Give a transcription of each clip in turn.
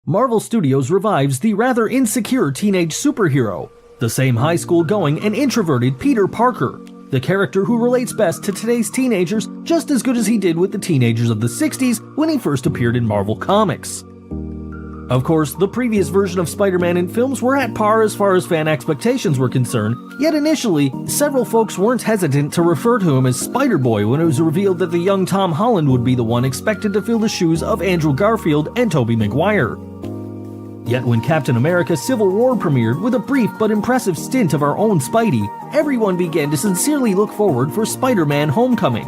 Marvel Studios revives the rather insecure teenage superhero, the same high school-going and introverted Peter Parker, the character who relates best to today's teenagers just as good as he did with the teenagers of the 60s when he first appeared in Marvel Comics. Of course, the previous version of Spider-Man in films were at par as far as fan expectations were concerned, yet initially, several folks weren't hesitant to refer to him as Spider-Boy when it was revealed that the young Tom Holland would be the one expected to fill the shoes of Andrew Garfield and Tobey Maguire. Yet when Captain America Civil War premiered with a brief but impressive stint of our own Spidey, everyone began to sincerely look forward for Spider-Man Homecoming.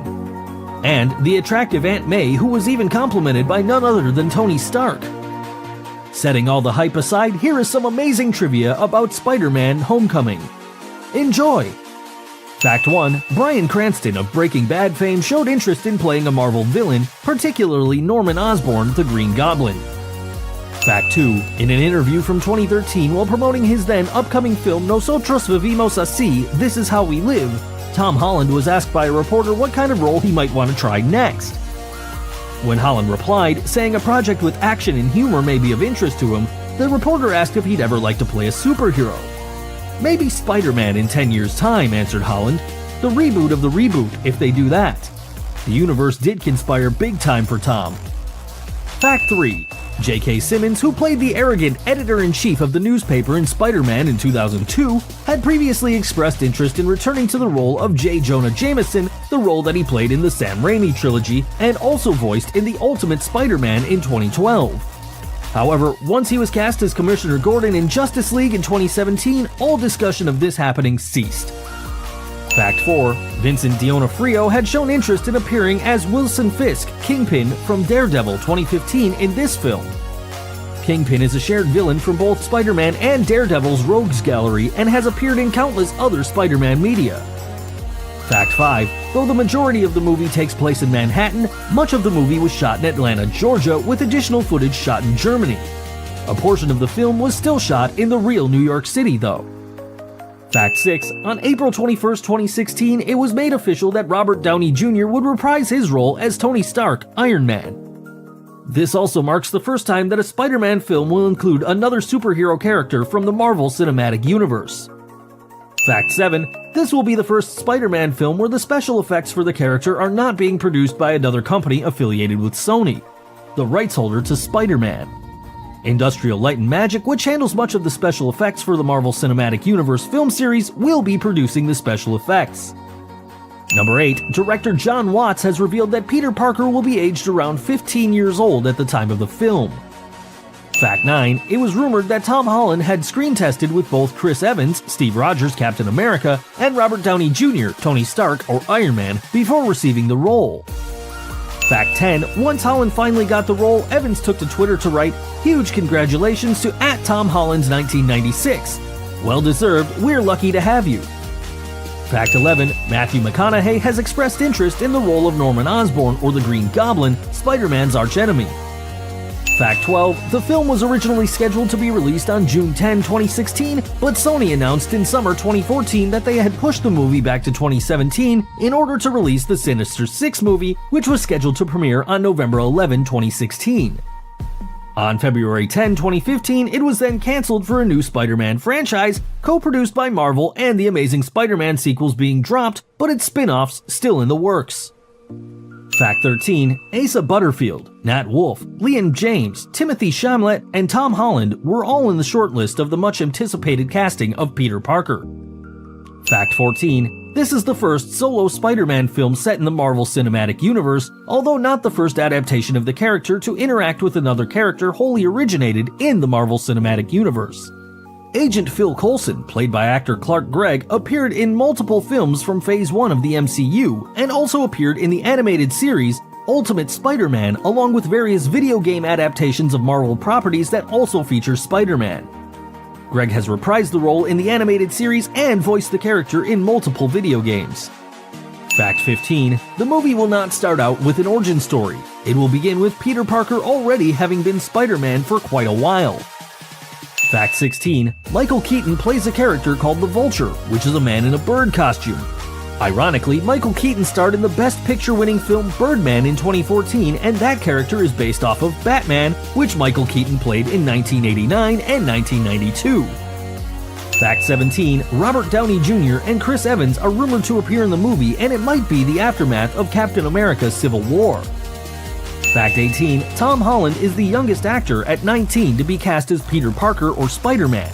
And the attractive Aunt May, who was even complimented by none other than Tony Stark. Setting all the hype aside, here is some amazing trivia about Spider-Man Homecoming. Enjoy! Fact 1. Bryan Cranston of Breaking Bad fame showed interest in playing a Marvel villain, particularly Norman Osborn, the Green Goblin. Fact 2. In an interview from 2013 while promoting his then upcoming film Nosotros Vivimos Así, This Is How We Live, Tom Holland was asked by a reporter what kind of role he might want to try next. When Holland replied, saying a project with action and humor may be of interest to him, the reporter asked if he'd ever like to play a superhero. Maybe Spider-Man in 10 years' time, answered Holland. The reboot of the reboot, if they do that. The universe did conspire big time for Tom. Fact 3. J.K. Simmons, who played the arrogant editor-in-chief of the newspaper in Spider-Man in 2002, had previously expressed interest in returning to the role of J. Jonah Jameson, the role that he played in the Sam Raimi trilogy and also voiced in The Ultimate Spider-Man in 2012. However, once he was cast as Commissioner Gordon in Justice League in 2017, all discussion of this happening ceased. Fact 4. Vincent D'Onofrio had shown interest in appearing as Wilson Fisk, Kingpin, from Daredevil 2015 in this film. Kingpin is a shared villain from both Spider-Man and Daredevil's Rogues Gallery and has appeared in countless other Spider-Man media. Fact 5. Though the majority of the movie takes place in Manhattan, much of the movie was shot in Atlanta, Georgia, with additional footage shot in Germany. A portion of the film was still shot in the real New York City, though. Fact 6. On April 21, 2016, it was made official that Robert Downey Jr. would reprise his role as Tony Stark, Iron Man. This also marks the first time that a Spider-Man film will include another superhero character from the Marvel Cinematic Universe. Fact 7. This will be the first Spider-Man film where the special effects for the character are not being produced by another company affiliated with Sony, the rights holder to Spider-Man. Industrial Light and Magic, which handles much of the special effects for the Marvel Cinematic Universe film series, will be producing the special effects. Number 8. Director John Watts has revealed that Peter Parker will be aged around 15 years old at the time of the film. Fact 9. It was rumored that Tom Holland had screen tested with both Chris Evans, Steve Rogers, Captain America, and Robert Downey Jr., Tony Stark, or Iron Man, before receiving the role. Fact 10. Once Holland finally got the role, Evans took to Twitter to write, "Huge congratulations to @TomHollands1996. Well deserved, we're lucky to have you." Fact 11. Matthew McConaughey has expressed interest in the role of Norman Osborn, or the Green Goblin, Spider-Man's archenemy. Fact 12. The film was originally scheduled to be released on June 10, 2016, but Sony announced in summer 2014 that they had pushed the movie back to 2017 in order to release the Sinister Six movie, which was scheduled to premiere on November 11, 2016. On February 10, 2015, it was then cancelled for a new Spider-Man franchise, co-produced by Marvel, and the Amazing Spider-Man sequels being dropped, but its spin-offs still in the works. Fact 13. Asa Butterfield, Nat Wolff, Liam James, Timothy Chalamet, and Tom Holland were all in the shortlist of the much-anticipated casting of Peter Parker. Fact 14. This is the first solo Spider-Man film set in the Marvel Cinematic Universe, although not the first adaptation of the character to interact with another character wholly originated in the Marvel Cinematic Universe. Agent Phil Coulson, played by actor Clark Gregg, appeared in multiple films from Phase 1 of the MCU, and also appeared in the animated series Ultimate Spider-Man, along with various video game adaptations of Marvel properties that also feature Spider-Man. Gregg has reprised the role in the animated series and voiced the character in multiple video games. Fact 15. The movie will not start out with an origin story. It will begin with Peter Parker already having been Spider-Man for quite a while. Fact 16. Michael Keaton plays a character called the Vulture, which is a man in a bird costume. Ironically, Michael Keaton starred in the Best Picture-winning film Birdman in 2014, and that character is based off of Batman, which Michael Keaton played in 1989 and 1992. Fact 17, Robert Downey Jr. and Chris Evans are rumored to appear in the movie, and it might be the aftermath of Captain America's Civil War. Fact 18, Tom Holland is the youngest actor at 19 to be cast as Peter Parker or Spider-Man.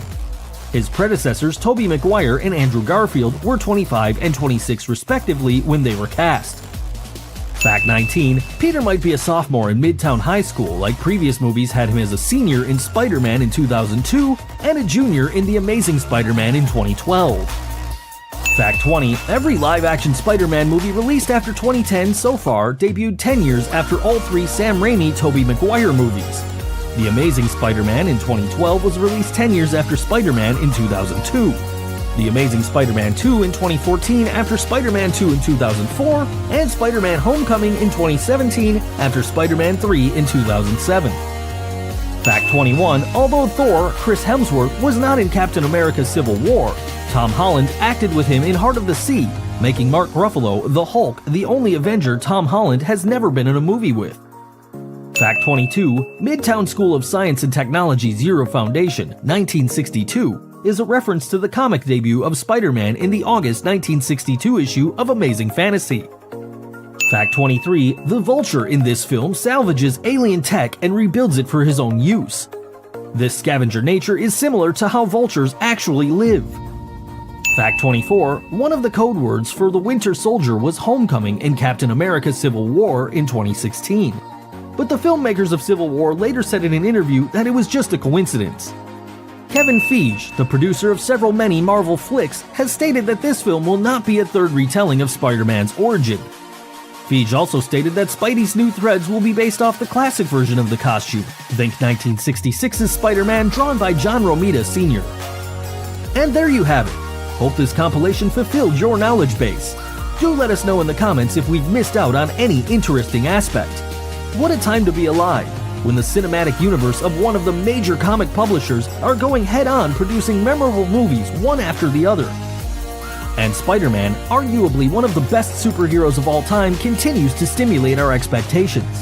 His predecessors Tobey Maguire and Andrew Garfield were 25 and 26 respectively when they were cast. Fact 19, Peter might be a sophomore in Midtown High School, like previous movies had him as a senior in Spider-Man in 2002 and a junior in The Amazing Spider-Man in 2012. Fact 20, every live-action Spider-Man movie released after 2010 so far debuted 10 years after all three Sam Raimi-Tobey Maguire movies. The Amazing Spider-Man in 2012 was released 10 years after Spider-Man in 2002. The Amazing Spider-Man 2 in 2014 after Spider-Man 2 in 2004, and Spider-Man Homecoming in 2017 after Spider-Man 3 in 2007. Fact 21, although Thor, Chris Hemsworth, was not in Captain America's Civil War, Tom Holland acted with him in Heart of the Sea, making Mark Ruffalo, the Hulk, the only Avenger Tom Holland has never been in a movie with. Fact 22, Midtown School of Science and Technology Zero Foundation, 1962, is a reference to the comic debut of Spider-Man in the August 1962 issue of Amazing Fantasy. Fact 23, the Vulture in this film salvages alien tech and rebuilds it for his own use. This scavenger nature is similar to how vultures actually live. Fact 24, one of the code words for the Winter Soldier was Homecoming in Captain America's Civil War in 2016. But the filmmakers of Civil War later said in an interview that it was just a coincidence. Kevin Feige, the producer of several many Marvel flicks, has stated that this film will not be a third retelling of Spider-Man's origin. Feige also stated that Spidey's new threads will be based off the classic version of the costume, think 1966's Spider-Man drawn by John Romita Sr. And there you have it. Hope this compilation fulfilled your knowledge base. Do let us know in the comments if we've missed out on any interesting aspect. What a time to be alive, when the cinematic universe of one of the major comic publishers are going head-on producing memorable movies one after the other. And Spider-Man, arguably one of the best superheroes of all time, continues to stimulate our expectations.